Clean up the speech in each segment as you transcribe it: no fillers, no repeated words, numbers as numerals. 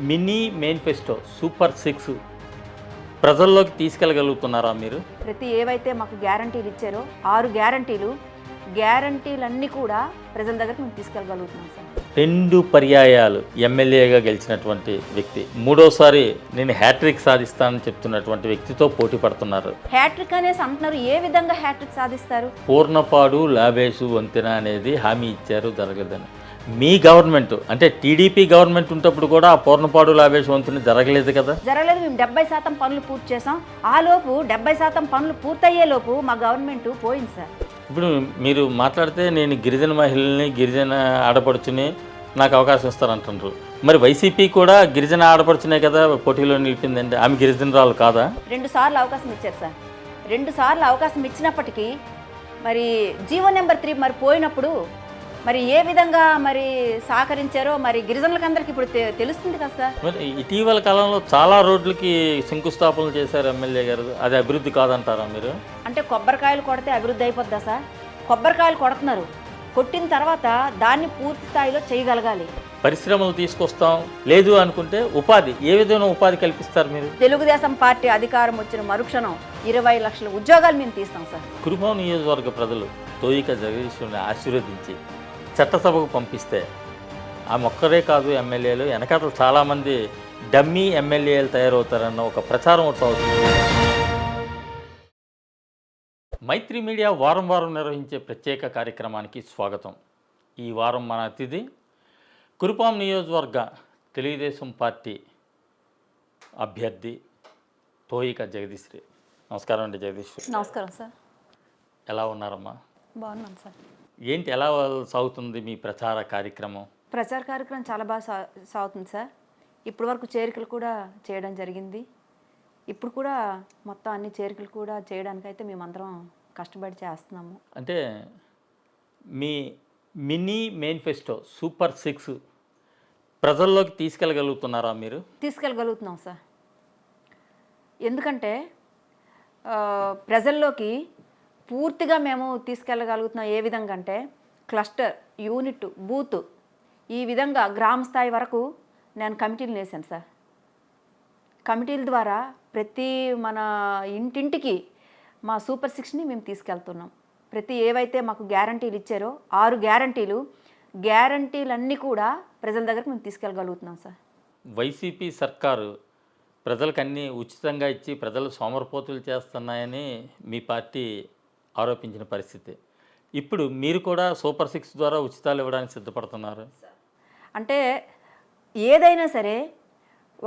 Mini manifesto super 6 ప్రజల్లోకి తీసుకెళ్ళగలుగుతున్నారా మీరు? ఏవైతే మాకు గ్యారంటీలు ఇచ్చారో 6 గ్యారంటీలన్నీ కూడా ప్రజల దగ్గరికి మేము తీసుకెళ్ళగలుగుతున్నాం సార్. 2 పర్యాయాలు ఎమ్మెల్యేగా గెలిచినటువంటి వ్యక్తి, మూడోసారి నేను హ్యాట్రిక్ సాధిస్తానని చెప్తున్నటువంటి వ్యక్తితో పోటీ పడుతున్నారు. హ్యాట్రిక్ అనేసి అంటున్నారు. ఏ విధంగా హ్యాట్రిక్ సాధిస్తారు? పూర్ణపాడు లాబేసు వంతెన అనేది హామీ ఇచ్చారు, జరగదని. మీ గవర్నమెంట్ అంటే టీడీపీ గవర్నమెంట్ ఉన్నప్పుడు కూడా ఆ పూర్ణపాడు లాబేసు వంతెన జరగలేదు కదా? జరగలేదు. మేము 70% పనులు పూర్తి చేసాం. ఆ లోపు 70% పనులు పూర్తయ్యే లోపు మా గవర్నమెంట్ పోయింది సార్. ఇప్పుడు మీరు మాట్లాడితే నేను గిరిజన మహిళల్ని, గిరిజన ఆడపడుచుని నాకు అవకాశం ఇస్తారంటున్నారు. మరి వైసీపీ కూడా గిరిజన ఆడపడుచునే కదా పోటీలో నిలిపిందండి. ఆమె గిరిజనరాలు కాదా? 2 సార్లు అవకాశం ఇచ్చారు సార్. 2 సార్లు అవకాశం ఇచ్చినప్పటికీ మరి జీవో నెంబర్ 3 మరి పోయినప్పుడు మరి ఏ విధంగా మరి సహకరించారో మరి గిరిజనులకు అందరికి ఇప్పుడు తెలుస్తుంది కదా సార్. మరి ఇటీవల కాలంలో చాలా రోడ్లకి శంకుస్థాపనలు చేశారు ఎమ్మెల్యే గారు. అది అభివృద్ధి కాదంటారా మీరు? అంటే కొబ్బరికాయలు కొడితే అభివృద్ధి అయిపోద్దా సార్? కొబ్బరికాయలు కొడుతున్నారు. కొట్టిన తర్వాత దాన్ని పూర్తి స్థాయిలో చేయగలగాలి. పరిశ్రమలు తీసుకొస్తాం, లేదు అనుకుంటే ఉపాధి, ఏ విధమైన ఉపాధి కల్పిస్తారు మీరు? తెలుగుదేశం పార్టీ అధికారం వచ్చిన మరుక్షణం 20 లక్షల ఉద్యోగాలు మేము తీస్తాం సార్. కురుపాం నియోజకవర్గ ప్రజలు తోయిక జగదీశ్వరుని ఆశీర్వదించి చట్టసభకు పంపిస్తే ఆమె ఒక్కరే కాదు ఎమ్మెల్యేలు, వెనకాతలు చాలామంది డమ్మీ ఎమ్మెల్యేలు తయారవుతారన్న ఒక ప్రచారం అవుతుంది. మైత్రి మీడియా వారం వారం నిర్వహించే ప్రత్యేక కార్యక్రమానికి స్వాగతం. ఈ వారం మన అతిథి కురుపాం నియోజకవర్గ తెలుగుదేశం పార్టీ అభ్యర్థి తోయిక జగదీశ్వరి. నమస్కారం అండి జగదీశ్వరి. నమస్కారం సార్. ఎలా ఉన్నారమ్మా? బాగున్నాను సార్. ఏంటి, ఎలా సాగుతుంది మీ ప్రచార కార్యక్రమం? ప్రచార కార్యక్రమం చాలా బాగా సాగుతుంది సార్. ఇప్పటి వరకు చేరికలు కూడా చేయడం జరిగింది. ఇప్పుడు కూడా మొత్తం అన్ని చేరికలు కూడా చేయడానికైతే మేమందరం కష్టపడి చేస్తున్నాము. అంటే మీ మినీ మేనిఫెస్టో సూపర్ 6 ప్రజల్లోకి తీసుకెళ్ళగలుగుతున్నారా మీరు? తీసుకెళ్ళగలుగుతున్నాం సార్. ఎందుకంటే ప్రజల్లోకి పూర్తిగా మేము తీసుకెళ్ళగలుగుతున్నాం. ఏ విధంగా అంటే క్లస్టర్, యూనిట్, బూత్, ఈ విధంగా గ్రామ స్థాయి వరకు నేను కమిటీలు వేసాను సార్. కమిటీల ద్వారా ప్రతి మన ఇంటింటికి మా సూపర్ 6ని మేము తీసుకెళ్తున్నాం. ఏవైతే మాకు గ్యారంటీలు ఇచ్చారో 6 గ్యారంటీలన్నీ కూడా ప్రజల దగ్గరకు మేము తీసుకెళ్ళగలుగుతున్నాం సార్. వైసీపీ సర్కారు ప్రజలకు అన్నీ ఉచితంగా ఇచ్చి ప్రజలు సోమరపోతులు చేస్తున్నాయని మీ పార్టీ ఆరోపించిన పరిస్థితి. ఇప్పుడు మీరు కూడా సూపర్ 6 ద్వారా ఉచితాలు ఇవ్వడానికి సిద్ధపడుతున్నారు. అంటే ఏదైనా సరే,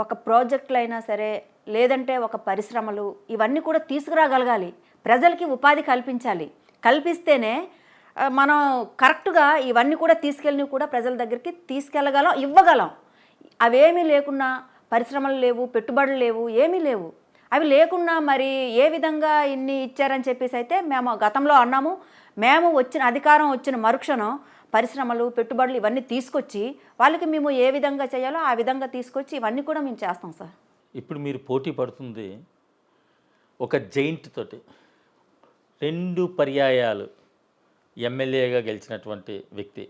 ఒక ప్రాజెక్టులు అయినా సరే, లేదంటే ఒక పరిశ్రమలు, ఇవన్నీ కూడా తీసుకురాగలగాలి. ప్రజలకి ఉపాధి కల్పిస్తేనే మనం కరెక్ట్గా ఇవన్నీ కూడా తీసుకెళ్ళి కూడా ప్రజల దగ్గరికి తీసుకెళ్ళగలం, ఇవ్వగలం. అవేమీ లేకున్నా, పరిశ్రమలు లేవు, పెట్టుబడులు లేవు, ఏమీ లేవు. అవి లేకున్నా మరి ఏ విధంగా ఇన్ని ఇచ్చారని చెప్పేసి అయితే మేము గతంలో అన్నాము. మేము అధికారం వచ్చిన మరుక్షణం పరిశ్రమలు, పెట్టుబడులు ఇవన్నీ తీసుకొచ్చి వాళ్ళకి మేము ఏ విధంగా చేయాలో ఆ విధంగా తీసుకొచ్చి ఇవన్నీ కూడా మేము చేస్తాం సార్. ఇప్పుడు మీరు పోటీ పడుతుంది ఒక జైంట్ తోటి. 2 పర్యాయాలు ఎమ్మెల్యేగా గెలిచినటువంటి వ్యక్తి,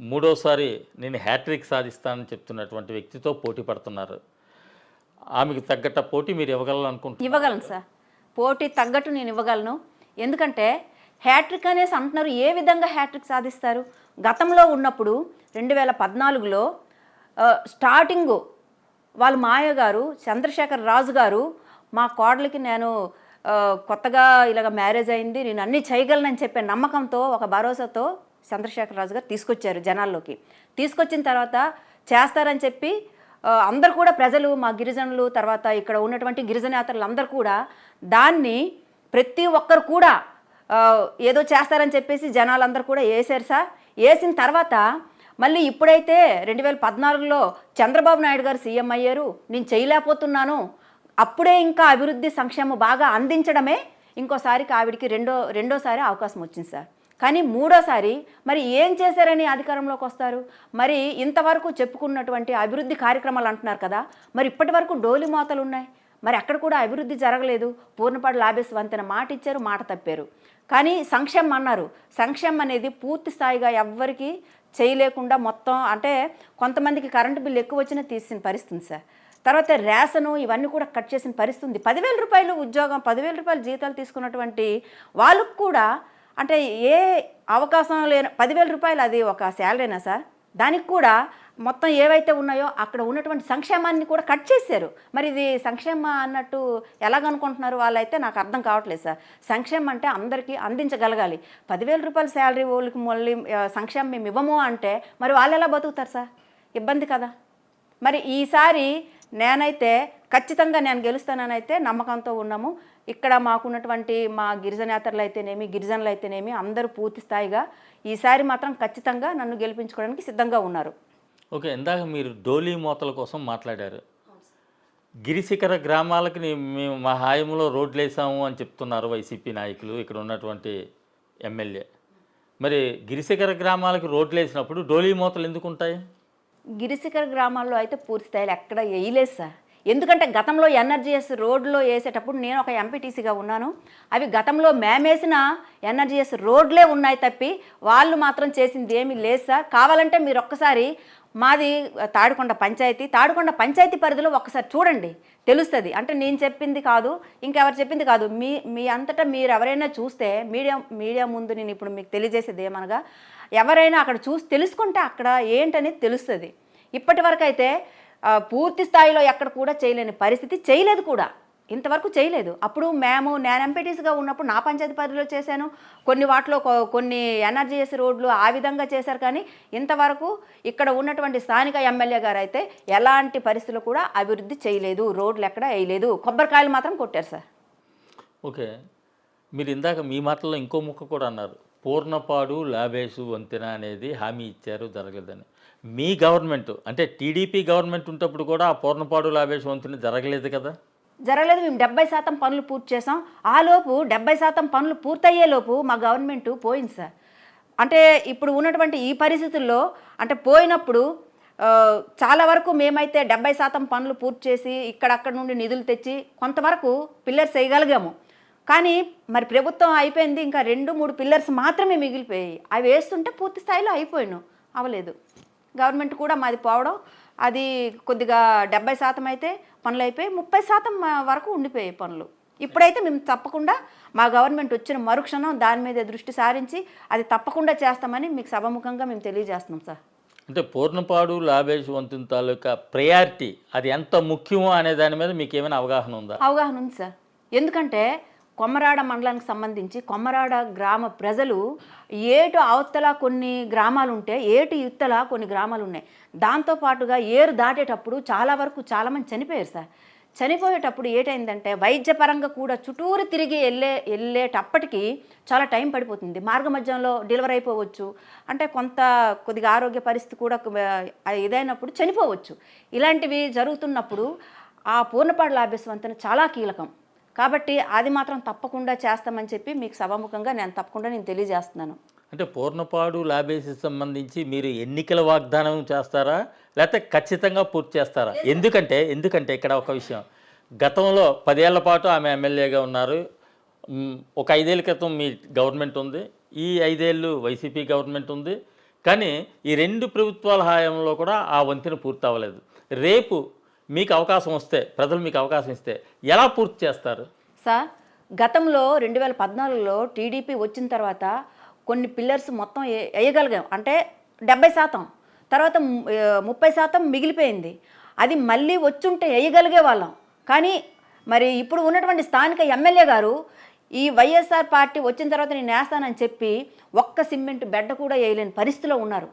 మూడోసారి నేను హ్యాట్రిక్ సాధిస్తానని చెప్తున్నటువంటి వ్యక్తితో పోటీ పడుతున్నారు. ఆమెకు తగ్గట్ట పోటీ మీరు ఇవ్వగలను అనుకుంటున్నారు? ఇవ్వగలను సార్. పోటీ తగ్గట్టు నేను ఇవ్వగలను. ఎందుకంటే హ్యాట్రిక్ అనేసి అంటున్నారు. ఏ విధంగా హ్యాట్రిక్ సాధిస్తారు? గతంలో ఉన్నప్పుడు 2014లో స్టార్టింగు వాళ్ళ మాయ గారు, చంద్రశేఖర్ రాజు గారు, మా కోడలికి నేను కొత్తగా ఇలాగ మ్యారేజ్ అయింది, నేను అన్నీ చేయగలనని చెప్పే నమ్మకంతో, ఒక భరోసాతో చంద్రశేఖర్ రాజు గారు తీసుకొచ్చారు జనాల్లోకి. తీసుకొచ్చిన తర్వాత చేస్తారని చెప్పి అందరు కూడా ప్రజలు, మా గిరిజనులు, తర్వాత ఇక్కడ ఉన్నటువంటి గిరిజనేతరులు అందరూ కూడా దాన్ని ప్రతి ఒక్కరు కూడా ఏదో చేస్తారని చెప్పేసి జనాలందరూ కూడా వేసారు సార్. వేసిన తర్వాత మళ్ళీ ఇప్పుడైతే 2014లో చంద్రబాబు నాయుడు గారు సీఎం అయ్యారు. నేను చేయలేకపోతున్నాను, అప్పుడే ఇంకా అభివృద్ధి సంక్షేమం బాగా అందించడమే ఇంకోసారికి ఆవిడికి రెండోసారి అవకాశం వచ్చింది సార్. కానీ మూడోసారి మరి ఏం చేశారని అధికారంలోకి వస్తారు? మరి ఇంతవరకు చెప్పుకున్నటువంటి అభివృద్ధి కార్యక్రమాలు అంటున్నారు కదా, మరి ఇప్పటి వరకు డోలి మోతలు ఉన్నాయి. మరి అక్కడ కూడా అభివృద్ధి జరగలేదు. పూర్ణపాడు లాబేసు వంతెన మాట ఇచ్చారు, మాట తప్పారు. కానీ సంక్షేమం అన్నారు. సంక్షేమం అనేది పూర్తి స్థాయిగా ఎవ్వరికి చేయలేకుండా మొత్తం అంటే కొంతమందికి కరెంటు బిల్లు ఎక్కువ వచ్చినా తీసిన పరిస్థితి సార్. తర్వాత రేషను ఇవన్నీ కూడా కట్ చేసిన పరిస్థితి. 10,000 రూపాయలు ఉద్యోగం, 10,000 రూపాయలు జీతాలు తీసుకున్నటువంటి వాళ్ళకు కూడా అంటే ఏ అవకాశం లేని 10,000 రూపాయలు అది ఒక శాలరీనా సార్? దానికి కూడా మొత్తం ఏవైతే ఉన్నాయో అక్కడ ఉన్నటువంటి సంక్షేమాన్ని కూడా కట్ చేశారు. మరి ఇది సంక్షేమ అన్నట్టు ఎలాగనుకుంటున్నారు వాళ్ళైతే నాకు అర్థం కావట్లేదు సార్. సంక్షేమం అంటే అందరికీ అందించగలగాలి. 10,000 రూపాయల శాలరీ వాళ్ళకి మళ్ళీ సంక్షేమం మేము ఇవ్వము అంటే మరి వాళ్ళు ఎలా బతుకుతారు సార్? ఇబ్బంది కదా. మరి ఈసారి నేనైతే ఖచ్చితంగా నేను గెలుస్తాననైతే నమ్మకంతో ఉన్నాము. ఇక్కడ మాకున్నటువంటి మా గిరిజనేతరులు అయితేనేమి, గిరిజనులు అయితేనేమి అందరూ పూర్తి స్థాయిగా ఈసారి మాత్రం ఖచ్చితంగా నన్ను గెలిపించుకోవడానికి సిద్ధంగా ఉన్నారు. ఓకే, ఇందాక మీరు డోలీ మూతల కోసం మాట్లాడారు. గిరిశిఖర గ్రామాలకి మేము మా హాయంలో రోడ్లు వేసాము అని చెప్తున్నారు వైసీపీ నాయకులు, ఇక్కడ ఉన్నటువంటి ఎమ్మెల్యే. మరి గిరిశిఖర గ్రామాలకి రోడ్లు వేసినప్పుడు డోలీ మూతలు ఎందుకు ఉంటాయి? గిరిశిఖర గ్రామాల్లో అయితే పూర్తి స్థాయిలో ఎక్కడ వేయలేదు సార్. ఎందుకంటే గతంలో ఎన్ఆర్జీఎస్ రోడ్లో వేసేటప్పుడు నేను ఒక ఎంపీటీసీగా ఉన్నాను. అవి గతంలో మేమేసిన ఎన్ఆర్జీఎస్ రోడ్లే ఉన్నాయి తప్పి వాళ్ళు మాత్రం చేసింది ఏమీ లేదు సార్. కావాలంటే మీరు ఒక్కసారి మాది తాడికొండ పంచాయతీ పరిధిలో ఒక్కసారి చూడండి, తెలుస్తుంది. అంటే నేను చెప్పింది కాదు, ఇంకెవరు చెప్పింది కాదు, మీ అంతటా మీరు ఎవరైనా చూస్తే మీడియా ముందు నేను ఇప్పుడు మీకు తెలియజేసేది ఏమనగా, ఎవరైనా అక్కడ చూసి తెలుసుకుంటే అక్కడ ఏంటనేది తెలుస్తుంది. ఇప్పటి వరకు అయితే పూర్తి స్థాయిలో ఎక్కడ కూడా చేయలేని పరిస్థితి, చేయలేదు కూడా, ఇంతవరకు చేయలేదు. అప్పుడు నేను ఎంపీటీసీగా ఉన్నప్పుడు నా పంచాయతీ పరిధిలో చేశాను, కొన్ని వాటిలో కొన్ని ఎన్ఆర్జీఎస్ రోడ్లు ఆ విధంగా చేశారు. కానీ ఇంతవరకు ఇక్కడ ఉన్నటువంటి స్థానిక ఎమ్మెల్యే గారు అయితే ఎలాంటి పరిస్థితులు కూడా అభివృద్ధి చేయలేదు, రోడ్లు ఎక్కడ వేయలేదు, కొబ్బరికాయలు మాత్రం కొట్టారు సార్. ఓకే, మీరు ఇందాక మీ మాటల్లో ఇంకో ముక్క కూడా అన్నారు, పూర్ణపాడు లాబేసు వంతెన అనేది హామీ ఇచ్చారు, జరగలేదని. మీ గవర్నమెంట్ అంటే టీడీపీ గవర్నమెంట్ ఉన్నప్పుడు కూడా ఆ పూర్ణపాడు లాబేసు వంతెన జరగలేదు కదా? జరగలేదు. మేము 70% పనులు పూర్తి చేసాం. ఆలోపు 70% పనులు పూర్తయ్యేలోపు మా గవర్నమెంట్ పోయింది సార్. అంటే ఇప్పుడు ఉన్నటువంటి ఈ పరిస్థితుల్లో అంటే పోయినప్పుడు చాలా వరకు మేమైతే 70% పనులు పూర్తి చేసి ఇక్కడక్కడ నుండి నిధులు తెచ్చి కొంతవరకు పిల్లర్స్ వేయగలిగాము. కానీ మరి ప్రభుత్వం అయిపోయింది, ఇంకా 2-3 పిల్లర్స్ మాత్రమే మిగిలిపోయాయి. అవి వేస్తుంటే పూర్తి స్థాయిలో అవ్వలేదు. గవర్నమెంట్ కూడా మాది పోవడం, అది కొద్దిగా 70% అయితే పనులు అయిపోయి 30% వరకు ఉండిపోయాయి పనులు. ఇప్పుడైతే మేము తప్పకుండా మా గవర్నమెంట్ వచ్చిన మరుక్షణం దాని మీద దృష్టి సారించి అది తప్పకుండా చేస్తామని మీకు సభాముఖంగా మేము తెలియజేస్తున్నాం సార్. అంటే పూర్ణపాడు లాబేసు వంతెన తాలూకా ప్రయారిటీ అది ఎంత ముఖ్యమో అనే దాని మీద మీకు ఏమైనా అవగాహన ఉందా? అవగాహన ఉంది సార్. ఎందుకంటే కొమ్మరాడ మండలానికి సంబంధించి కొమ్మరాడ గ్రామ ప్రజలు ఏటు అవతల కొన్ని గ్రామాలు ఉంటే ఏటు ఇవతల కొన్ని గ్రామాలు ఉన్నాయి. దాంతోపాటుగా ఏరు దాటేటప్పుడు చాలా వరకు చాలామంది చనిపోయారు సార్. చనిపోయేటప్పుడు ఏటైందంటే వైద్యపరంగా కూడా చుట్టూరు తిరిగి వెళ్ళేటప్పటికి చాలా టైం పడిపోతుంది. మార్గ మధ్యంలో డెలివరీ అయిపోవచ్చు, అంటే కొద్దిగా ఆరోగ్య పరిస్థితి కూడా ఇదైనప్పుడు చనిపోవచ్చు. ఇలాంటివి జరుగుతున్నప్పుడు ఆ పూర్ణపాడు లాబేసు వంతెన చాలా కీలకం. కాబట్టి అది మాత్రం తప్పకుండా చేస్తామని చెప్పి మీకు సభాముఖంగా నేను తెలియజేస్తున్నాను. అంటే పూర్ణపాడు లాబేసి సంబంధించి మీరు ఎన్నికల వాగ్దానం చేస్తారా లేకపోతే ఖచ్చితంగా పూర్తి చేస్తారా? ఎందుకంటే ఇక్కడ ఒక విషయం, గతంలో 10 ఏళ్ల పాటు ఆమె ఎమ్మెల్యేగా ఉన్నారు. ఒక 5 ఏళ్ల క్రితం మీ గవర్నమెంట్ ఉంది, ఈ 5 ఏళ్ళు వైసీపీ గవర్నమెంట్ ఉంది. కానీ ఈ 2 ప్రభుత్వాల హాయంలో కూడా ఆ వంతెన పూర్తి అవ్వలేదు. రేపు మీకు అవకాశం వస్తే, ప్రజలు మీకు అవకాశం ఇస్తే ఎలా పూర్తి చేస్తారు? సార్, గతంలో 2014లో టీడీపీ వచ్చిన తర్వాత కొన్ని పిల్లర్స్ మొత్తం వేయగలిగాం, అంటే 70%, తర్వాత 30% మిగిలిపోయింది. అది మళ్ళీ వచ్చుంటే వేయగలిగే వాళ్ళం. కానీ మరి ఇప్పుడు ఉన్నటువంటి స్థానిక ఎమ్మెల్యే గారు ఈ వైఎస్ఆర్ పార్టీ వచ్చిన తర్వాత నేను వేస్తానని చెప్పి ఒక్క సిమెంట్ బెడ్ కూడా వేయలేని పరిస్థితిలో ఉన్నారు.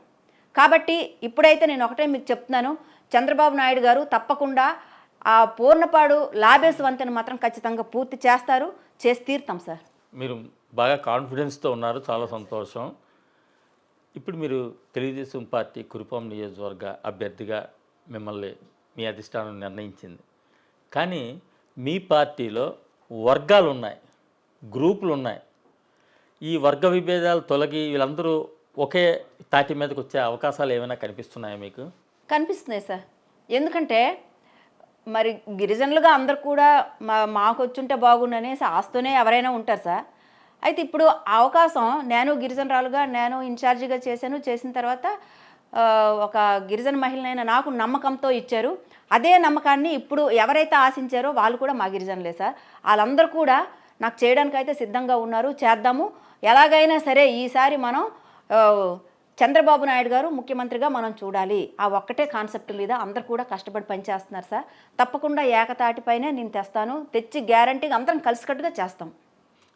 కాబట్టి ఇప్పుడైతే నేను ఒకటే మీకు చెప్తున్నాను, చంద్రబాబు నాయుడు గారు తప్పకుండా ఆ పూర్ణపాడు లాబేసు వంతెన మాత్రం ఖచ్చితంగా పూర్తి చేస్తారు, చేసి తీరుతాం సార్. మీరు బాగా కాన్ఫిడెన్స్తో ఉన్నారు, చాలా సంతోషం. ఇప్పుడు మీరు తెలుగుదేశం పార్టీ కురుపాం నియోజకవర్గ అభ్యర్థిగా మిమ్మల్ని మీ అధిష్టానం నిర్ణయించింది. కానీ మీ పార్టీలో వర్గాలు ఉన్నాయి, గ్రూపులు ఉన్నాయి. ఈ వర్గ విభేదాలు తొలగి వీళ్ళందరూ ఒకే తాటి మీదకి వచ్చే అవకాశాలు ఏమైనా కనిపిస్తున్నాయా మీకు? కనిపిస్తున్నాయి సార్. ఎందుకంటే మరి గిరిజనులుగా అందరు కూడా మాకు వచ్చుంటే బాగుండనేసి ఆస్తూనే ఎవరైనా ఉంటారు సార్. అయితే ఇప్పుడు ఆ అవకాశం నేను గిరిజనరాలుగా నేను ఇన్ఛార్జిగా చేసిన తర్వాత ఒక గిరిజన మహిళనైనా నాకు నమ్మకంతో ఇచ్చారు. అదే నమ్మకాన్ని ఇప్పుడు ఎవరైతే ఆశించారో వాళ్ళు కూడా మా గిరిజనులే సార్. వాళ్ళందరూ కూడా నాకు చేయడానికైతే సిద్ధంగా ఉన్నారు. చేద్దాము. ఎలాగైనా సరే ఈసారి మనం చంద్రబాబు నాయుడు గారు ముఖ్యమంత్రిగా మనం చూడాలి. ఆ ఒక్కటే కాన్సెప్ట్ మీద అందరూ కూడా కష్టపడి పనిచేస్తున్నారు సార్. తప్పకుండా ఏకతాటిపైనే నేను తెస్తాను. తెచ్చి గ్యారంటీగా అందరం కలిసికట్టుగా చేస్తాం.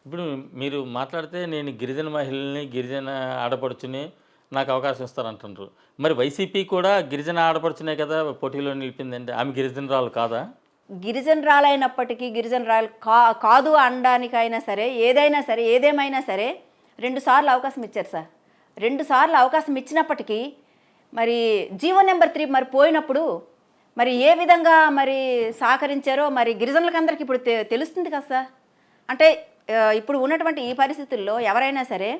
ఇప్పుడు మీరు మాట్లాడితే నేను గిరిజన మహిళని, గిరిజన ఆడపడుచుని నాకు అవకాశం ఇస్తారంటున్నారు. మరి వైసీపీ కూడా గిరిజన ఆడపడుచునే కదా పోటీలో నిలిపిందండి. ఆమె గిరిజనరాలు కాదా? గిరిజనరాలైనప్పటికీ గిరిజనరాలు కాదు అనడానికైనా సరే, ఏదేమైనా సరే 2 సార్లు అవకాశం ఇచ్చారు సార్. 2 సార్లు అవకాశం ఇచ్చినప్పటికీ మరి జీవో నెంబర్ 3 మరి పోయినప్పుడు మరి ఏ విధంగా మరి సహకరించారో మరి గిరిజనులకందరికీ ఇప్పుడు తెలుస్తుంది కదా సార్. అంటే ఇప్పుడు ఉన్నటువంటి ఈ పరిస్థితుల్లో ఎవరైనా సరే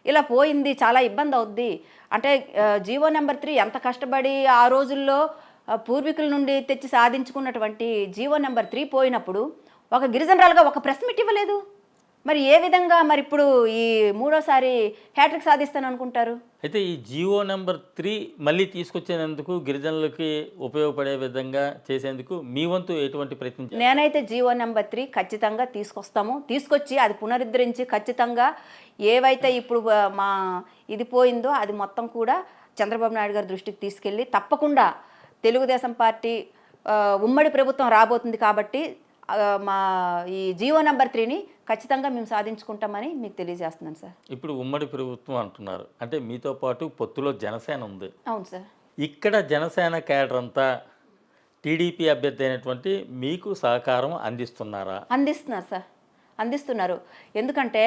ఇలా పోయింది చాలా ఇబ్బంది అవుద్ది అంటే జీవో నెంబర్ 3 ఎంత కష్టపడి ఆ రోజుల్లో పూర్వీకుల నుండి తెచ్చి సాధించుకున్నటువంటి జీవో నెంబర్ 3 పోయినప్పుడు ఒక గిరిజనరాలుగా ఒక ప్రెస్ మీట్ ఇవ్వలేదు. మరి ఏ విధంగా మరి ఇప్పుడు ఈ మూడోసారి హ్యాట్రిక్ సాధిస్తాను అనుకుంటారు? అయితే ఈ జీవో నెంబర్ 3 మళ్ళీ తీసుకొచ్చేందుకు గిరిజనులకి ఉపయోగపడే విధంగా చేసేందుకు మీ వంతు ఎటువంటి ప్రయత్నం? నేనైతే జీవో నెంబర్ 3 ఖచ్చితంగా తీసుకొచ్చి అది పునరుద్ధరించి ఖచ్చితంగా ఏవైతే ఇప్పుడు మా ఇది పోయిందో అది మొత్తం కూడా చంద్రబాబు నాయుడు గారి దృష్టికి తీసుకెళ్ళి తప్పకుండా తెలుగుదేశం పార్టీ ఉమ్మడి ప్రభుత్వం రాబోతుంది కాబట్టి మా ఈ జీవో నెంబర్ 3ని ఖచ్చితంగా మేము సాధించుకుంటామని మీకు తెలియజేస్తున్నాను సార్. ఇప్పుడు ఉమ్మడి ప్రభుత్వం అంటున్నారు అంటే మీతో పాటు పొత్తులో జనసేన ఉంది. అవును సార్. ఇక్కడ జనసేన క్యాడర్ అంతా టీడీపీ అభ్యర్థి అయినటువంటి మీకు సహకారం అందిస్తున్నారా? అందిస్తున్నారు సార్, అందిస్తున్నారు. ఎందుకంటే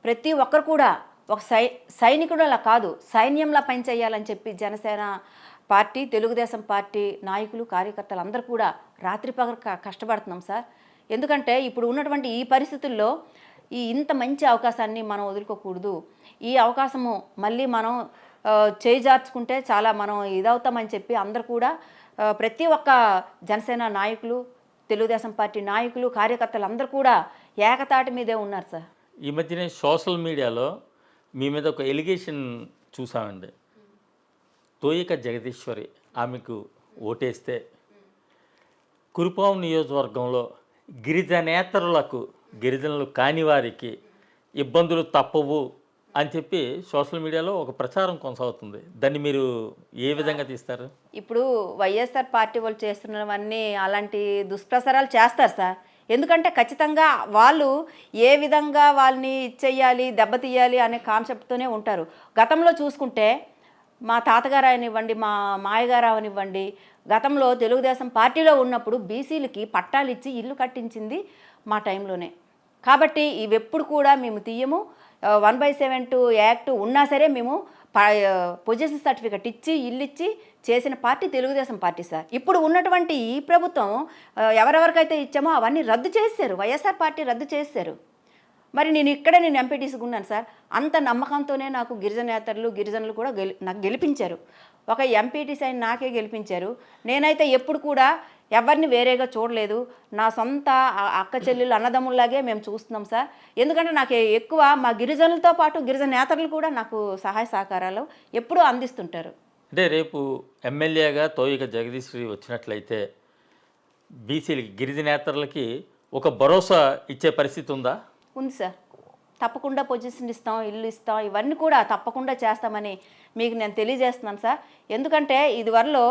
ప్రతి ఒక్కరు కూడా ఒక సైనికుడులా కాదు సైన్యంలా పనిచేయాలని చెప్పి జనసేన పార్టీ, తెలుగుదేశం పార్టీ నాయకులు, కార్యకర్తలు అందరూ కూడా రాత్రి పగలు కష్టపడుతున్నాం సార్. ఎందుకంటే ఇప్పుడు ఉన్నటువంటి ఈ పరిస్థితుల్లో ఇంత మంచి అవకాశాన్ని మనం వదులుకోకూడదు. ఈ అవకాశము మళ్ళీ మనం చేజార్చుకుంటే చాలా మనం ఇదవుతామని చెప్పి అందరూ కూడా ప్రతి ఒక్క జనసేన నాయకులు, తెలుగుదేశం పార్టీ నాయకులు, కార్యకర్తలు అందరూ కూడా ఏకతాటి మీదే ఉన్నారు సార్. ఈ మధ్యనే సోషల్ మీడియాలో మీ మీద ఒక ఎలిగేషన్ చూసామండి. తోయిక జగదీశ్వరి ఆమెకు ఓటేస్తే కురుపాం నియోజకవర్గంలో గిరిజనేతరులకు, గిరిజనులు కాని వారికి ఇబ్బందులు తప్పవు అని చెప్పి సోషల్ మీడియాలో ఒక ప్రచారం కొనసాగుతుంది. దాన్ని మీరు ఏ విధంగా తీస్తారు? ఇప్పుడు వైఎస్ఆర్ పార్టీ వాళ్ళు చేస్తున్నవన్నీ అలాంటి దుష్ప్రచారాలు చేస్తారు సార్. ఎందుకంటే ఖచ్చితంగా వాళ్ళు ఏ విధంగా వాళ్ళని ఇచ్చేయాలి, దెబ్బతీయాలి అనే కాన్సెప్ట్తోనే ఉంటారు. గతంలో చూసుకుంటే మా తాతగారు అవనివ్వండి, మా మాయగారు అవనివ్వండి, గతంలో తెలుగుదేశం పార్టీలో ఉన్నప్పుడు బీసీలకి పట్టాలు ఇచ్చి ఇల్లు కట్టించింది మా టైంలోనే. కాబట్టి ఇవెప్పుడు కూడా మేము తీయము. 1/72 యాక్ట్ ఉన్నా సరే మేము పొజిషన్ సర్టిఫికెట్ ఇచ్చి ఇల్లు ఇచ్చి చేసిన పార్టీ తెలుగుదేశం పార్టీ సార్. ఇప్పుడు ఉన్నటువంటి ఈ ప్రభుత్వం ఎవరెవరికైతే ఇచ్చామో అవన్నీ రద్దు చేశారు. వైఎస్ఆర్ పార్టీ రద్దు చేశారు. మరి నేను ఎంపీటీసీగా ఉన్నాను సార్. అంత నమ్మకంతోనే నాకు గిరిజనులు కూడా నాకు గెలిపించారు. ఒక ఎంపీటీసీ అయిన నాకే గెలిపించారు. నేనైతే ఎప్పుడు కూడా ఎవరిని వేరేగా చూడలేదు. నా సొంత అక్క చెల్లెలు అన్నదమ్ముల్లాగే మేము చూస్తున్నాం సార్. ఎందుకంటే నాకు ఎక్కువ మా గిరిజనులతో పాటు గిరిజన నేతలు కూడా నాకు సహాయ సహకారాలు ఎప్పుడూ అందిస్తుంటారు. అంటే రేపు ఎమ్మెల్యేగా తోయిక జగదీశ్వరి వచ్చినట్లయితే బీసీలకి, గిరిజనేతరులకి ఒక భరోసా ఇచ్చే పరిస్థితి ఉందా? ఉంది సార్. తప్పకుండా పొజిషన్ ఇస్తాం, ఇల్లు ఇస్తాం, ఇవన్నీ కూడా తప్పకుండా చేస్తామని మీకు నేను తెలియజేస్తున్నాను సార్. ఎందుకంటే ఇదివరలో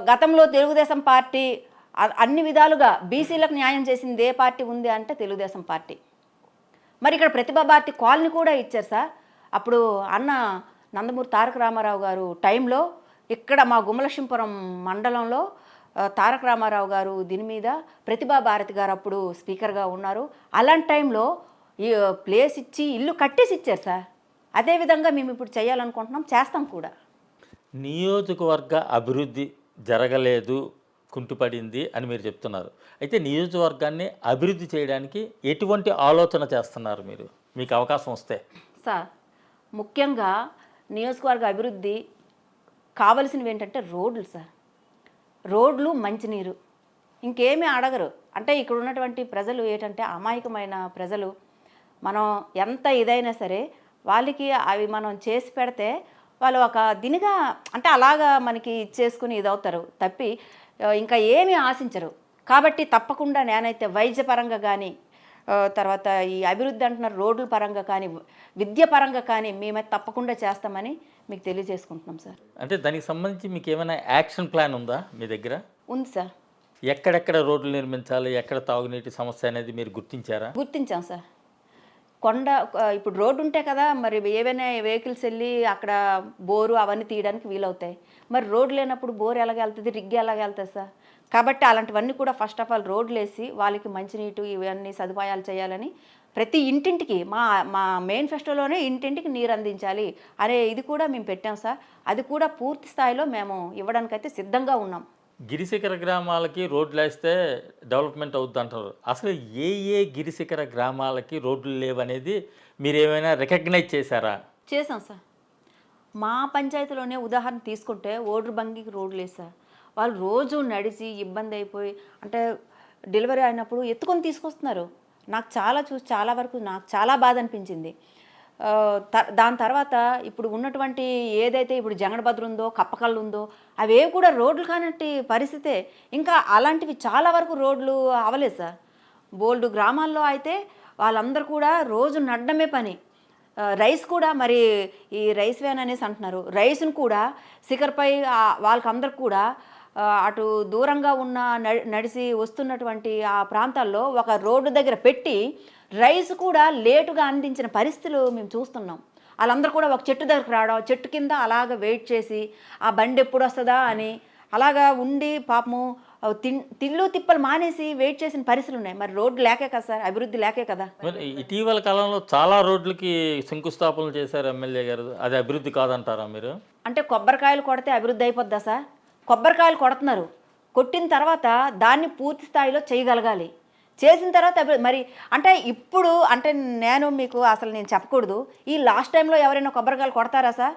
గతంలో తెలుగుదేశం పార్టీ అన్ని విధాలుగా బీసీలకు న్యాయం చేసింది ఏ పార్టీ ఉంది అంటే తెలుగుదేశం పార్టీ. మరి ఇక్కడ ప్రతిభా భారతి కాలనీ కూడా ఇచ్చారు సార్. అప్పుడు అన్న నందమూరి తారక రామారావు గారు టైంలో ఇక్కడ మా గుమ్మలక్ష్మీపురం మండలంలో తారక రామారావు గారు దీని మీద ప్రతిభా భారతి గారు అప్పుడు స్పీకర్గా ఉన్నారు. అలాంటి టైంలో ఈ ప్లేస్ ఇచ్చి ఇల్లు కట్టేసి ఇచ్చారు సార్. అదేవిధంగా మేము ఇప్పుడు చేయాలనుకుంటున్నాం, చేస్తాం కూడా. నియోజకవర్గ అభివృద్ధి జరగలేదు, కుంటుపడింది అని మీరు చెప్తున్నారు. అయితే నియోజకవర్గాన్ని అభివృద్ధి చేయడానికి ఎటువంటి ఆలోచన చేస్తున్నారు మీరు, మీకు అవకాశం వస్తే? సార్, ముఖ్యంగా నియోజకవర్గ అభివృద్ధి కావలసినవి ఏంటంటే రోడ్లు సార్. రోడ్లు, మంచినీరు, ఇంకేమీ అడగరు. అంటే ఇక్కడ ఉన్నటువంటి ప్రజలు ఏంటంటే అమాయకమైన ప్రజలు. మనం ఎంత ఇదైనా సరే వాళ్ళకి అవి మనం చేసి పెడితే వాళ్ళు ఒక దినిగా అంటే అలాగా మనకి ఇచ్చేసుకుని ఇదవుతారు తప్పి ఇంకా ఏమీ ఆశించరు. కాబట్టి తప్పకుండా నేనైతే వైద్యపరంగా కానీ తర్వాత ఈ అభివృద్ధి అంటున్నారు రోడ్ల పరంగా కానీ విద్య పరంగా కానీ మేమైతే తప్పకుండా చేస్తామని మీకు తెలియజేసుకుంటున్నాం సార్. అంటే దానికి సంబంధించి మీకు ఏమైనా యాక్షన్ ప్లాన్ ఉందా మీ దగ్గర? ఉంది సార్. ఎక్కడెక్కడ రోడ్లు నిర్మించాలి, ఎక్కడ తాగునీటి సమస్య అనేది మీరు గుర్తించారా? గుర్తించాం సార్. ఇప్పుడు రోడ్డు ఉంటే కదా మరి ఏవైనా వెహికల్స్ వెళ్ళి అక్కడ బోరు అవన్నీ తీయడానికి వీలవుతాయి. మరి రోడ్డు లేనప్పుడు బోరు ఎలాగెళ్తుంది, రిగ్గి ఎలాగెళ్తుంది సార్? కాబట్టి అలాంటివన్నీ కూడా ఫస్ట్ ఆఫ్ ఆల్ రోడ్లు వేసి వాళ్ళకి మంచినీటు ఇవన్నీ సదుపాయాలు చేయాలని ప్రతి ఇంటింటికి మా మా మేనిఫెస్టోలోనే ఇంటింటికి నీరు అందించాలి అనే ఇది కూడా మేము పెట్టాం సార్. అది కూడా పూర్తి స్థాయిలో మేము ఇవ్వడానికైతే సిద్ధంగా ఉన్నాం. గిరిశిఖర గ్రామాలకి రోడ్లు వేస్తే డెవలప్మెంట్ అవుద్ది అంటారు. అసలు ఏ గిరిశిఖర గ్రామాలకి రోడ్లు లేవనేది మీరు ఏమైనా రికగ్నైజ్ చేశారా? చేసాం సార్. మా పంచాయతీలోనే ఉదాహరణ తీసుకుంటే ఓడ్రు బంగికి రోడ్లు లేదు సార్. వాళ్ళు రోజు నడిచి ఇబ్బంది అయిపోయి అంటే డెలివరీ అయినప్పుడు ఎత్తుకొని తీసుకొస్తున్నారు. నాకు చాలా వరకు నాకు చాలా బాధ అనిపించింది. దాని తర్వాత ఇప్పుడు ఉన్నటువంటి ఏదైతే ఇప్పుడు జంగడభద్ర ఉందో కప్పకళ్ళు ఉందో అవేవి కూడా రోడ్లు కానట్టి పరిస్థితే. ఇంకా అలాంటివి చాలా వరకు రోడ్లు అవ్వలేదు సార్. బోల్డు గ్రామాల్లో అయితే వాళ్ళందరూ కూడా రోజు నడడమే పని. రైస్ కూడా మరి ఈ రైస్ వ్యాన్ అనేసి అంటున్నారు. రైస్ను కూడా శిఖర్పై వాళ్ళకందరికి కూడా అటు దూరంగా ఉన్న నడిచి వస్తున్నటువంటి ఆ ప్రాంతాల్లో ఒక రోడ్డు దగ్గర పెట్టి రైస్ కూడా లేటుగా అందించిన పరిస్థితులు మేము చూస్తున్నాం. వాళ్ళందరూ కూడా ఒక చెట్టు దగ్గరకు రావడం, చెట్టు కింద అలాగ వెయిట్ చేసి ఆ బండి ఎప్పుడు వస్తుందా అని అలాగా ఉండి పాపము తిళ్ళు తిప్పలు మానేసి వెయిట్ చేసిన పరిస్థితులు ఉన్నాయి. మరి రోడ్డు లేకే కదా సార్, అభివృద్ధి లేకే కదా. మరి ఇటీవల కాలంలో చాలా రోడ్లకి శంకుస్థాపనలు చేశారు ఎమ్మెల్యే గారు. అది అభివృద్ధి కాదంటారా మీరు? అంటే కొబ్బరికాయలు కొడితే అభివృద్ధి అయిపోద్దా సార్? కొబ్బరికాయలు కొడుతున్నారు, కొట్టిన తర్వాత దాన్ని పూర్తి స్థాయిలో చేయగలగాలి. చేసిన తర్వాత మరి అంటే ఇప్పుడు అంటే నేను చెప్పకూడదు. ఈ లాస్ట్ టైంలో ఎవరైనా కొబ్బరికాయలు కొడతారా సార్?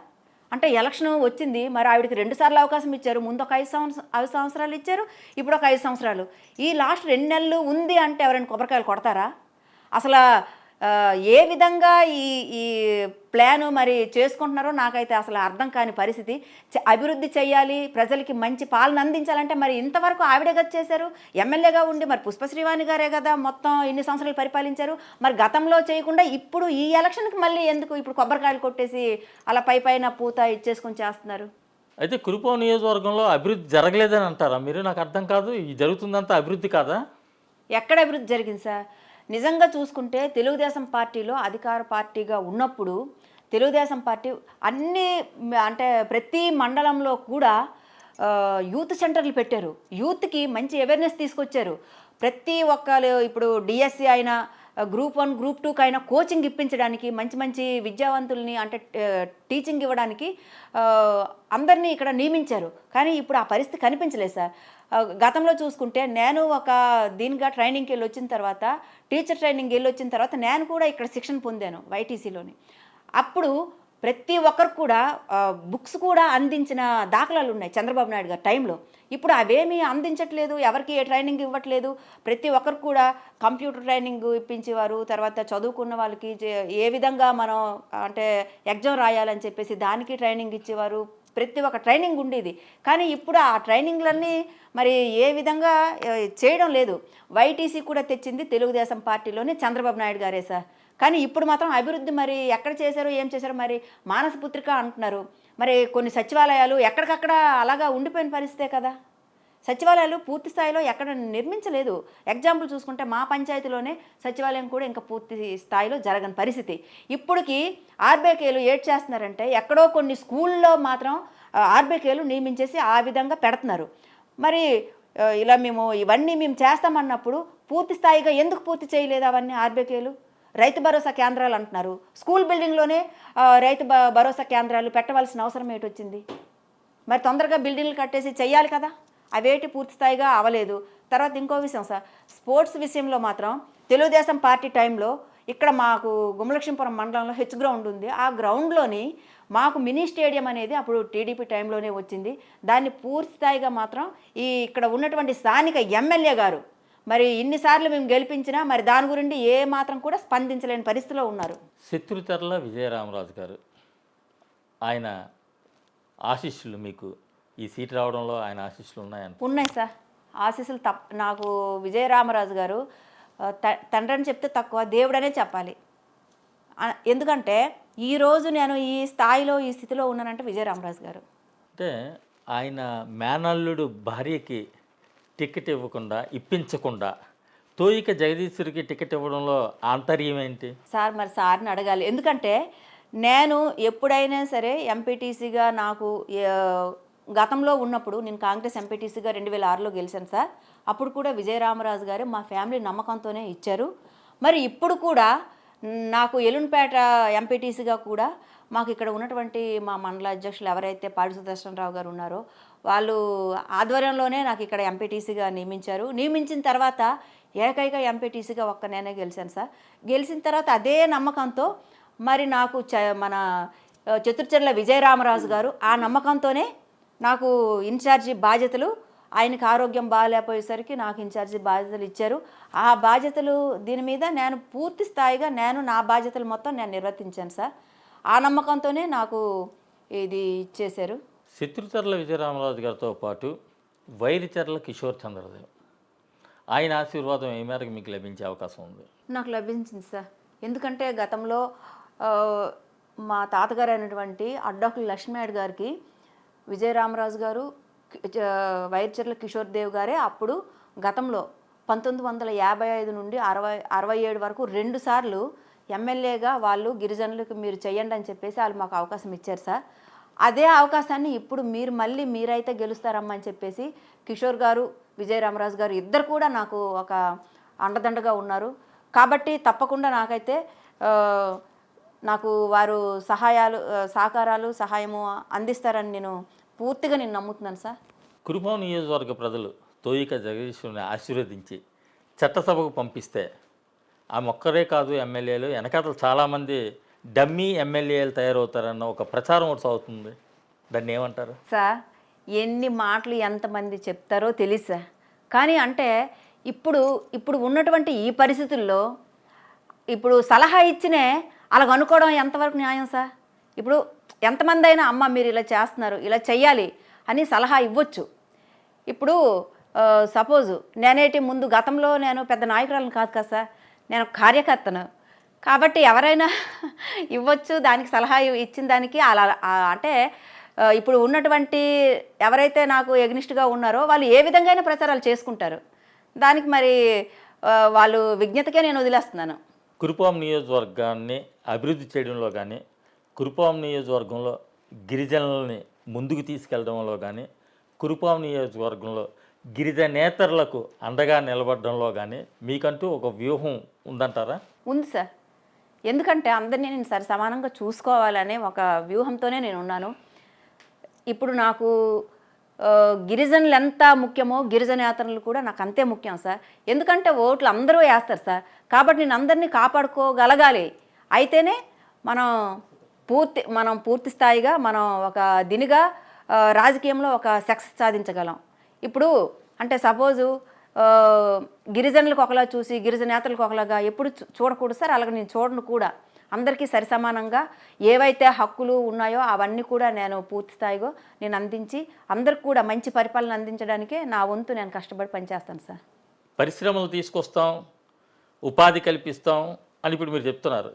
అంటే ఎలక్షన్ వచ్చింది, మరి ఆవిడకి 2 సార్లు అవకాశం ఇచ్చారు. ముందు ఒక 5 సంవత్సరాలు ఇచ్చారు, ఇప్పుడు ఒక 5 సంవత్సరాలు. ఈ లాస్ట్ 2 నెలలు ఉంది అంటే ఎవరైనా కొబ్బరికాయలు కొడతారా? అసలు ఏ విధంగా ఈ ఈ ప్లాను మరి చేసుకుంటున్నారో నాకైతే అసలు అర్థం కాని పరిస్థితి. అభివృద్ధి చేయాలి, ప్రజలకి మంచి పాలన అందించాలంటే మరి ఇంతవరకు ఆవిడే కదా చేశారు. ఎమ్మెల్యేగా ఉండి మరి పుష్పశ్రీవాణి గారే కదా మొత్తం ఇన్ని సంవత్సరాలు పరిపాలించారు. మరి గతంలో చేయకుండా ఇప్పుడు ఈ ఎలక్షన్కి మళ్ళీ ఎందుకు ఇప్పుడు కొబ్బరికాయలు కొట్టేసి అలా పైన పూత ఇచ్చేసుకొని చేస్తున్నారు? అయితే కురుపాం నియోజకవర్గంలో అభివృద్ధి జరగలేదని అంటారా మీరు? నాకు అర్థం కాదు. ఈ జరుగుతుందంతా అభివృద్ధి కాదా? ఎక్కడ అభివృద్ధి జరిగింది సార్? నిజంగా చూసుకుంటే తెలుగుదేశం పార్టీలో అధికార పార్టీగా ఉన్నప్పుడు తెలుగుదేశం పార్టీ అన్ని అంటే ప్రతి మండలంలో కూడా యూత్ సెంటర్లు పెట్టారు. యూత్కి మంచి అవేర్నెస్ తీసుకొచ్చారు. ప్రతి ఒక్కరు ఇప్పుడు డిఎస్సి అయినా గ్రూప్ 1 గ్రూప్ 2కి అయినా కోచింగ్ ఇప్పించడానికి మంచి విద్యావంతుల్ని అంటే టీచింగ్ ఇవ్వడానికి అందరినీ ఇక్కడ నియమించారు. కానీ ఇప్పుడు ఆ పరిస్థితి కనిపించలేదు సార్. గతంలో చూసుకుంటే నేను ఒక దీనిగా ట్రైనింగ్కి వెళ్ళి వచ్చిన తర్వాత టీచర్ ట్రైనింగ్కి వెళ్ళి వచ్చిన తర్వాత నేను కూడా ఇక్కడ శిక్షణ పొందాను వైటీసీలోని. అప్పుడు ప్రతి ఒక్కరు కూడా బుక్స్ కూడా అందించిన దాఖలాలు ఉన్నాయి చంద్రబాబు నాయుడు గారి టైంలో. ఇప్పుడు అవేమీ అందించట్లేదు, ఎవరికి ఏ ట్రైనింగ్ ఇవ్వట్లేదు. ప్రతి ఒక్కరు కూడా కంప్యూటర్ ట్రైనింగ్ ఇప్పించేవారు. తర్వాత చదువుకున్న వాళ్ళకి ఏ విధంగా మనం అంటే ఎగ్జామ్ రాయాలని చెప్పేసి దానికి ట్రైనింగ్ ఇచ్చేవారు. ప్రతి ఒక్క ట్రైనింగ్ ఉండేది. కానీ ఇప్పుడు ఆ ట్రైనింగ్లన్నీ మరి ఏ విధంగా చేయడం లేదు. వైటీసీ కూడా తెచ్చింది తెలుగుదేశం పార్టీలోనే చంద్రబాబు నాయుడు గారే సార్. కానీ ఇప్పుడు మాత్రం అభివృద్ధి మరి ఎక్కడ చేశారో ఏం చేశారో మరి మానసపుత్రిక అంటున్నారు. మరి కొన్ని సచివాలయాలు ఎక్కడికక్కడ అలాగా ఉండిపోయిన పరిస్థితే కదా. సచివాలయాలు పూర్తి స్థాయిలో ఎక్కడ నిర్మించలేదు. ఎగ్జాంపుల్ చూసుకుంటే మా పంచాయతీలోనే సచివాలయం కూడా ఇంకా పూర్తి స్థాయిలో జరగని పరిస్థితి. ఇప్పటికి ఆర్బీకేలు ఏడ్ చేస్తున్నారంటే ఎక్కడో కొన్ని స్కూల్లో మాత్రం ఆర్బీకేలు నియమించేసి ఆ విధంగా పెడుతున్నారు. మరి ఇలా ఇవన్నీ మేము చేస్తామన్నప్పుడు పూర్తి స్థాయిగా ఎందుకు పూర్తి చేయలేదు అవన్నీ ఆర్బీకేలు? రైతు భరోసా కేంద్రాలు అంటున్నారు. స్కూల్ బిల్డింగ్లోనే రైతు భరోసా కేంద్రాలు పెట్టవలసిన అవసరం ఏంటొచ్చింది? మరి తొందరగా బిల్డింగ్లు కట్టేసి చెయ్యాలి కదా. అవేటి పూర్తి స్థాయిగా అవ్వలేదు. తర్వాత ఇంకో విషయం సార్, స్పోర్ట్స్ విషయంలో మాత్రం తెలుగుదేశం పార్టీ టైంలో ఇక్కడ మాకు గుమ్మలక్ష్మీపురం మండలంలో హెచ్ గ్రౌండ్ ఉంది. ఆ గ్రౌండ్లోని మాకు మినీ స్టేడియం అనేది అప్పుడు టీడీపీ టైంలోనే వచ్చింది. దాన్ని పూర్తి స్థాయిగా మాత్రం ఇక్కడ ఉన్నటువంటి స్థానిక ఎమ్మెల్యే గారు మరి ఇన్నిసార్లు మేము గెలిపించినా మరి దాని గురించి ఏ మాత్రం కూడా స్పందించలేని పరిస్థితిలో ఉన్నారు. శత్రుచర్ల విజయరామరాజు గారు, ఆయన ఆశీస్సులు మీకు ఈ సీట్ రావడంలో ఆయన ఆశీస్సులు ఉన్నాయని? ఉన్నాయి సార్, ఆశీస్సులు నాకు విజయరామరాజు గారు తండ్రి అని చెప్తే తక్కువ, దేవుడనే చెప్పాలి. ఎందుకంటే ఈరోజు నేను ఈ స్థాయిలో ఈ స్థితిలో ఉన్నానంటే విజయరామరాజు గారు. అంటే ఆయన మేనల్లుడు భార్యకి టికెట్ ఇప్పించకుండా తోయిక జగదీశ్వరికి టికెట్ ఇవ్వడంలో ఆంతర్యం ఏంటి సార్? మరి సార్ని అడగాలి. ఎందుకంటే నేను ఎప్పుడైనా సరే ఎంపీటీసీగా నాకు గతంలో ఉన్నప్పుడు నేను కాంగ్రెస్ ఎంపీటీసీగా 2006లో గెలిచాను సార్. అప్పుడు కూడా విజయరామరాజు గారు మా ఫ్యామిలీ నమ్మకంతోనే ఇచ్చారు. మరి ఇప్పుడు కూడా నాకు ఎలున్పేట ఎంపీటీసీగా కూడా మాకు ఇక్కడ ఉన్నటువంటి మా మండల అధ్యక్షులు ఎవరైతే పాడి సుదర్శనరావు గారు ఉన్నారో వాళ్ళు ఆధ్వర్యంలోనే నాకు ఇక్కడ ఎంపీటీసీగా నియమించారు. నియమించిన తర్వాత ఏకైక ఎంపీటీసీగా నేనే గెలిచాను సార్. గెలిచిన తర్వాత అదే నమ్మకంతో మరి నాకు మన చతుర్చర్ల విజయరామరాజు గారు ఆ నమ్మకంతోనే నాకు ఇన్ఛార్జి బాధ్యతలు, ఆయనకి ఆరోగ్యం బాగాలేకపోయేసరికి నాకు ఇన్ఛార్జి బాధ్యతలు ఇచ్చారు. ఆ బాధ్యతలు దీని మీద నేను పూర్తి స్థాయిగా నా బాధ్యతలు మొత్తం నేను నిర్వర్తించాను సార్. ఆ నమ్మకంతోనే నాకు ఇది ఇచ్చేశారు. శత్రుచర్ల విజయరామరాజు గారితో పాటు వైరిచర్ల కిషోర్ చంద్రదేవ్, ఆయన ఆశీర్వాదం ఏ మేరకు మీకు లభించే అవకాశం ఉంది? నాకు లభించింది సార్. ఎందుకంటే గతంలో మా తాతగారు అయినటువంటి అడ్డాకుల లక్ష్మీనాయుడు గారికి విజయరామరాజు గారు, వైరిచర్ల కిషోర్ దేవ్ గారే అప్పుడు గతంలో 1955 నుండి 67 వరకు 2 సార్లు ఎమ్మెల్యేగా వాళ్ళు గిరిజనులకు మీరు చేయండి అని చెప్పేసి వాళ్ళు మాకు అవకాశం ఇచ్చారు సార్. అదే అవకాశాన్ని ఇప్పుడు మీరైతే గెలుస్తారమ్మా అని చెప్పేసి కిషోర్ గారు, విజయరామరాజు గారు ఇద్దరు కూడా నాకు ఒక అండదండగా ఉన్నారు. కాబట్టి తప్పకుండా నాకైతే నాకు వారు సహకారాలు సహాయము అందిస్తారని నేను పూర్తిగా నమ్ముతున్నాను సార్. కురుపాం నియోజకవర్గ ప్రజలు తోయిక జగదీశ్వరుని ఆశీర్వదించి చట్టసభకు పంపిస్తే ఆమె ఒక్కరే కాదు ఎమ్మెల్యేలు వెనకాతలు చాలామంది డమ్మీ ఎమ్మెల్యేలు తయారవుతారన్న ఒక ప్రచారం ఒకటి సాగుతుంది. దాన్ని ఏమంటారు సార్? ఎన్ని మాటలు ఎంతమంది చెప్తారో తెలియదు సార్. కానీ అంటే ఇప్పుడు ఉన్నటువంటి ఈ పరిస్థితుల్లో ఇప్పుడు సలహా ఇచ్చినే అలాగ అనుకోవడం ఎంతవరకు న్యాయం సార్? ఇప్పుడు ఎంతమంది అయినా అమ్మ మీరు ఇలా చేస్తున్నారు, ఇలా చెయ్యాలి అని సలహా ఇవ్వచ్చు. ఇప్పుడు సపోజు నేనేటి ముందు గతంలో నేను పెద్ద నాయకురాలను కాదు కదా సార్, నేను కార్యకర్తను. కాబట్టి ఎవరైనా ఇవ్వచ్చు, దానికి సలహా ఇచ్చిన దానికి అలా అంటే ఇప్పుడు ఉన్నటువంటి ఎవరైతే నాకు ఎగ్నిస్ట్గా ఉన్నారో వాళ్ళు ఏ విధంగా అయినా ప్రచారాలు చేసుకుంటారు. దానికి మరి వాళ్ళు విజ్ఞతకే నేను వదిలేస్తున్నాను. కురుపాం నియోజకవర్గాన్ని అభివృద్ధి చేయడంలో కానీ, కురుపాం నియోజకవర్గంలో గిరిజనులని ముందుకు తీసుకెళ్లడంలో కానీ, కురుపాం నియోజకవర్గంలో గిరిజనేతరులకు అండగా నిలబడడంలో కానీ మీకంటూ ఒక వ్యూహం ఉందంటారా? ఉంది సార్. ఎందుకంటే అందరినీ నేను సమానంగా చూసుకోవాలనే ఒక వ్యూహంతోనే నేను ఉన్నాను. ఇప్పుడు నాకు గిరిజనులు ఎంత ముఖ్యమో గిరిజనేతరులు కూడా నాకు అంతే ముఖ్యం సార్. ఎందుకంటే ఓట్లు అందరూ వేస్తారు సార్. కాబట్టి నేను అందరినీ కాపాడుకోగలగాలి. అయితేనే మనం పూర్తి స్థాయిగా మనం ఒక దినిగా రాజకీయంలో ఒక సక్సెస్ సాధించగలం. ఇప్పుడు అంటే సపోజు గిరిజనులకు ఒకలా చూసి గిరిజనేతలకు ఒకలాగా ఎప్పుడు చూడకూడదు సార్. అలాగే నేను చూడను కూడా. అందరికీ సరిసమానంగా ఏవైతే హక్కులు ఉన్నాయో అవన్నీ కూడా నేను పూర్తి స్థాయిగా నేను అందించి అందరికి కూడా మంచి పరిపాలన అందించడానికే నా వంతు నేను కష్టపడి పనిచేస్తాను సార్. పరిశ్రమలు తీసుకొస్తాం, ఉపాధి కల్పిస్తాం అని ఇప్పుడు మీరు చెప్తున్నారు.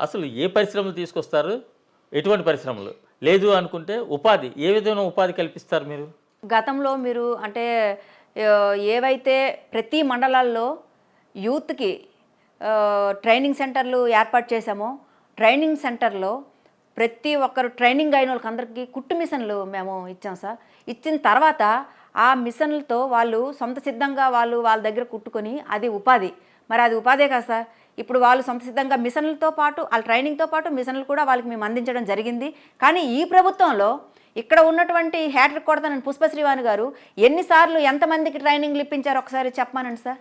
అసలు ఏ పరిశ్రమలు తీసుకొస్తారు? ఎటువంటి పరిశ్రమలు? లేదు అనుకుంటే ఉపాధి ఏ విధమైన ఉపాధి కల్పిస్తారు మీరు? గతంలో మీరు అంటే ఏవైతే ప్రతి మండలాల్లో యూత్కి ట్రైనింగ్ సెంటర్లు ఏర్పాటు చేశామో, ట్రైనింగ్ సెంటర్లో ప్రతి ఒక్కరు ట్రైనింగ్ అయిన వాళ్ళకి అందరికీ కుట్టు మిషన్లు మేము ఇచ్చాం సార్. ఇచ్చిన తర్వాత ఆ మిషన్లతో వాళ్ళు సొంత సిద్ధంగా వాళ్ళ దగ్గర కుట్టుకొని అది ఉపాధి. మరి అది ఉపాధే కదా సార్. ఇప్పుడు వాళ్ళు సొంత సిద్ధంగా మిషన్లతో పాటు వాళ్ళ ట్రైనింగ్తో పాటు మిషన్లు కూడా వాళ్ళకి మేము అందించడం జరిగింది. కానీ ఈ ప్రభుత్వంలో ఇక్కడ ఉన్నటువంటి హ్యాట్రిక్ కొడతానని పుష్పశ్రీవాణి గారు ఎన్నిసార్లు ఎంతమందికి ట్రైనింగ్లు ఇప్పించారు ఒకసారి చెప్పమానండి సార్.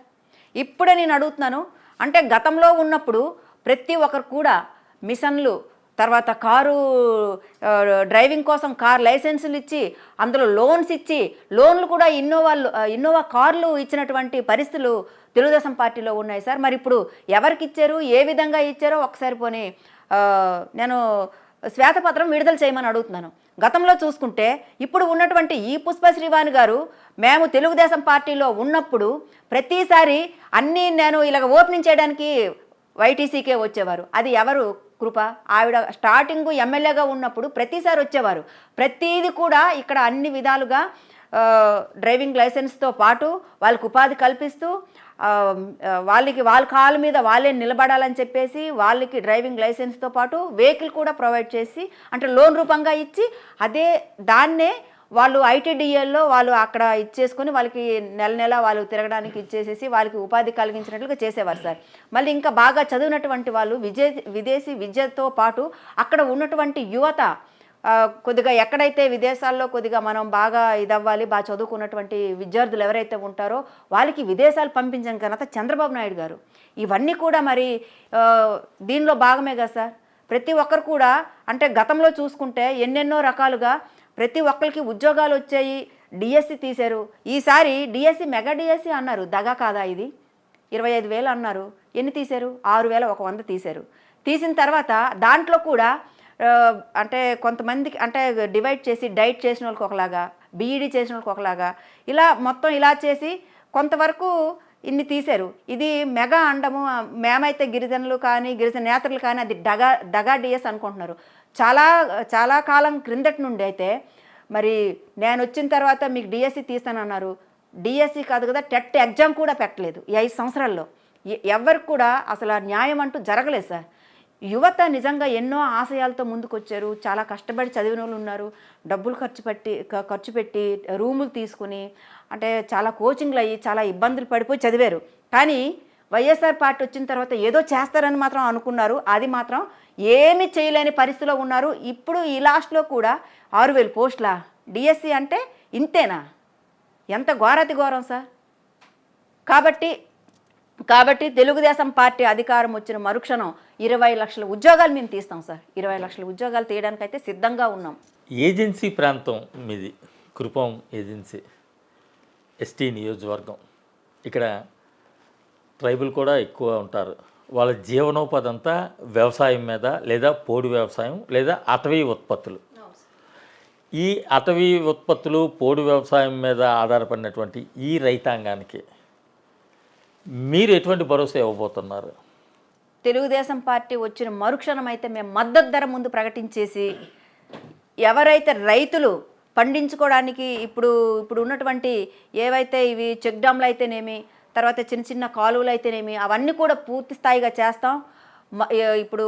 ఇప్పుడే నేను అడుగుతున్నాను. అంటే గతంలో ఉన్నప్పుడు ప్రతి ఒక్కరు కూడా మిషన్లు తర్వాత కారు డ్రైవింగ్ కోసం కార్ లైసెన్సులు ఇచ్చి అందులో లోన్స్ ఇచ్చి లోన్లు కూడా ఇన్నోవా కార్లు ఇచ్చినటువంటి పరిస్థితులు తెలుగుదేశం పార్టీలో ఉన్నాయి సార్. మరి ఇప్పుడు ఎవరికి ఇచ్చారు, ఏ విధంగా ఇచ్చారో ఒకసారి పోనీ నేను శ్వేతపత్రం విడుదల చేయమని అడుగుతున్నాను. గతంలో చూసుకుంటే ఇప్పుడు ఉన్నటువంటి ఈ పుష్ప శ్రీవాణి గారు మేము తెలుగుదేశం పార్టీలో ఉన్నప్పుడు ప్రతిసారి అన్నీ నేను ఇలాగ ఓపెనింగ్ చేయడానికి వైటీసీకే వచ్చేవారు. అది ఎవరు కృప? ఆవిడ స్టార్టింగ్ ఎమ్మెల్యేగా ఉన్నప్పుడు ప్రతిసారి వచ్చేవారు. ప్రతిదీ కూడా ఇక్కడ అన్ని విధాలుగా డ్రైవింగ్ లైసెన్స్తో పాటు వాళ్ళకి ఉపాధి కల్పిస్తూ వాళ్ళ కాళ్ళ మీద వాళ్ళే నిలబడాలని చెప్పేసి వాళ్ళకి డ్రైవింగ్ లైసెన్స్తో పాటు వెహికల్ కూడా ప్రొవైడ్ చేసి అంటే లోన్ రూపంగా ఇచ్చి దాన్నే వాళ్ళు ఐటీడీఏల్లో వాళ్ళు అక్కడ ఇచ్చేసుకొని వాళ్ళకి నెల నెల వాళ్ళు తిరగడానికి ఇచ్చేసేసి వాళ్ళకి ఉపాధి కలిగించినట్లుగా చేసేవారు సార్. మళ్ళీ ఇంకా బాగా చదివినటువంటి వాళ్ళు విదేశీ విద్యతో పాటు అక్కడ ఉన్నటువంటి యువత కొద్దిగా ఎక్కడైతే విదేశాల్లో కొద్దిగా మనం బాగా ఇదవ్వాలి, బాగా చదువుకున్నటువంటి విద్యార్థులు ఎవరైతే ఉంటారో వాళ్ళకి విదేశాలు పంపించిన ఘనత చంద్రబాబు నాయుడు గారు. ఇవన్నీ కూడా మరి దీనిలో భాగమే కదా సార్. ప్రతి ఒక్కరు కూడా అంటే గతంలో చూసుకుంటే ఎన్నెన్నో రకాలుగా ప్రతి ఒక్కరికి ఉద్యోగాలు వచ్చాయి. డిఎస్సి తీశారు. ఈసారి డిఎస్సి మెగా డిఎస్సి అన్నారు. దగా కాదా ఇది? 25,000 అన్నారు. ఎన్ని తీశారు? 6,100 తీశారు. తీసిన తర్వాత దాంట్లో కూడా అంటే కొంతమందికి అంటే డివైడ్ చేసి డైట్ చేసిన వాళ్ళకి ఒకలాగా, బీఈడీ చేసిన వాళ్ళకి ఒకలాగా, ఇలా మొత్తం ఇలా చేసి కొంతవరకు ఇన్ని తీశారు. ఇది మెగా అండము. మేమైతే గిరిజనులు కానీ గిరిజన నేతలు కానీ అది దగా డిఎస్ అనుకుంటున్నారు. చాలా చాలా కాలం క్రిందటి నుండి అయితే మరి నేను వచ్చిన తర్వాత మీకు డిఎస్సి తీస్తానన్నారు. డిఎస్సి కాదు కదా, టెట్ ఎగ్జామ్ కూడా పెట్టలేదు ఈ 5 సంవత్సరాల్లో. ఎవరికి కూడా అసలు న్యాయం అంటూ జరగలేదు సార్. యువత నిజంగా ఎన్నో ఆశయాలతో ముందుకొచ్చారు. చాలా కష్టపడి చదివిన వాళ్ళు ఉన్నారు. డబ్బులు ఖర్చు పెట్టి రూములు తీసుకుని అంటే చాలా కోచింగ్లు అయ్యి చాలా ఇబ్బందులు పడిపోయి చదివారు. కానీ వైఎస్ఆర్ పార్టీ వచ్చిన తర్వాత ఏదో చేస్తారని మాత్రం అనుకున్నారు. అది మాత్రం ఏమీ చేయలేని పరిస్థితిలో ఉన్నారు. ఇప్పుడు ఈ లాస్ట్లో కూడా 6,000 పోస్టుల డిఎస్సి అంటే ఇంతేనా? ఎంత ఘోరాతి ఘోరం సార్. కాబట్టి తెలుగుదేశం పార్టీ అధికారం వచ్చిన మరుక్షణం 20 లక్షల ఉద్యోగాలు మేము తీస్తాం సార్. 20 లక్షల ఉద్యోగాలు తీయడానికైతే సిద్ధంగా ఉన్నాం. ఏజెన్సీ ప్రాంతం మీది, కురుపాం ఏజెన్సీ ఎస్టీ నియోజకవర్గం. ఇక్కడ ట్రైబల్ కూడా ఎక్కువ ఉంటారు. వాళ్ళ జీవనోపాధి అంతా వ్యవసాయం మీద, లేదా పోడు వ్యవసాయం, లేదా అటవీ ఉత్పత్తులు. ఈ అటవీ ఉత్పత్తులు, పోడు వ్యవసాయం మీద ఆధారపడినటువంటి ఈ రైతాంగానికి మీరు ఎటువంటి భరోసా ఇవ్వబోతున్నారు? తెలుగుదేశం పార్టీ వచ్చిన మరుక్షణం అయితే మేము మద్దతు ధర ముందు ప్రకటించేసి ఎవరైతే రైతులు పండించుకోవడానికి ఇప్పుడు ఉన్నటువంటి ఏవైతే ఇవి చెక్ డ్యామ్లు అయితేనేమి, తర్వాత చిన్న చిన్న కాలువలు అయితేనేమి, అవన్నీ కూడా పూర్తి స్థాయిగా చేస్తాం. ఇప్పుడు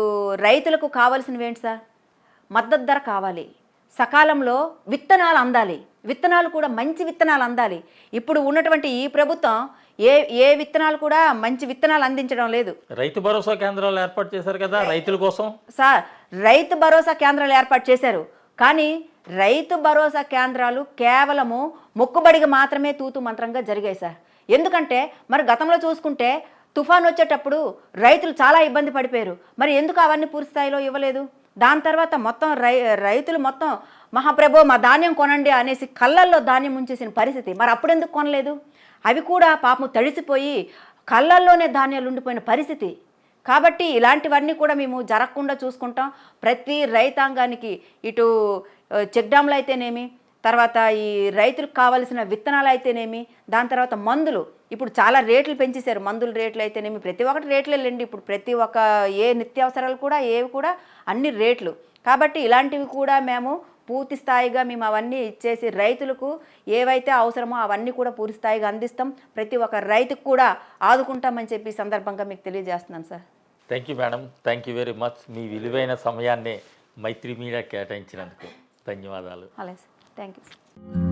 రైతులకు కావాల్సినవి ఏంటి సార్? మద్దతు ధర కావాలి, సకాలంలో విత్తనాలు అందాలి, విత్తనాలు కూడా మంచి విత్తనాలు అందాలి. ఇప్పుడు ఉన్నటువంటి ఈ ప్రభుత్వం ఏ విత్తనాలు కూడా మంచి విత్తనాలు అందించడం లేదు. రైతు భరోసా కేంద్రాలు ఏర్పాటు చేశారు కదా రైతుల కోసం సార్. రైతు భరోసా కేంద్రాలు ఏర్పాటు చేశారు. కానీ రైతు భరోసా కేంద్రాలు కేవలము మొక్కుబడిగా మాత్రమే తూతు మంత్రంగా జరిగాయి సార్. ఎందుకంటే మరి గతంలో చూసుకుంటే తుఫాన్ వచ్చేటప్పుడు రైతులు చాలా ఇబ్బంది పడిపోయారు. మరి ఎందుకు అవన్నీ పూర్తి స్థాయిలో ఇవ్వలేదు? దాని తర్వాత మొత్తం రైతులు మొత్తం మహాప్రభో మా ధాన్యం కొనండి అనేసి కళ్ళల్లో ధాన్యం ఉంచేసిన పరిస్థితి. మరి అప్పుడెందుకు కొనలేదు? అవి కూడా పాపం తడిసిపోయి కళ్ళల్లోనే ధాన్యాలు ఉండిపోయిన పరిస్థితి. కాబట్టి ఇలాంటివన్నీ కూడా మేము జరగకుండా చూసుకుంటాం. ప్రతి రైతాంగానికి ఇటు చెక్ డ్యామ్లు అయితేనేమి, తర్వాత ఈ రైతులకు కావాల్సిన విత్తనాలు అయితేనేమి, దాని తర్వాత మందులు ఇప్పుడు చాలా రేట్లు పెంచేశారు. మందుల రేట్లు అయితేనేమి ప్రతి ఒక్కటి రేట్లే లేండి. ఇప్పుడు ప్రతి ఒక్క నిత్యావసరాలు కూడా ఏవి కూడా అన్ని రేట్లు. కాబట్టి ఇలాంటివి కూడా మేము పూర్తి స్థాయిగా మేము అవన్నీ ఇచ్చేసి రైతులకు ఏవైతే అవసరమో అవన్నీ కూడా పూర్తి స్థాయిగా అందిస్తాం. ప్రతి ఒక్క రైతుకు కూడా ఆదుకుంటామని చెప్పి సందర్భంగా మీకు తెలియజేస్తున్నాను sir. Thank you madam, thank you very much. మీ విలువైన సమయాన్ని మైత్రి మీడియా కేటాయించినందుకు ధన్యవాదాలు. అలాగే సార్, థ్యాంక్ యూ.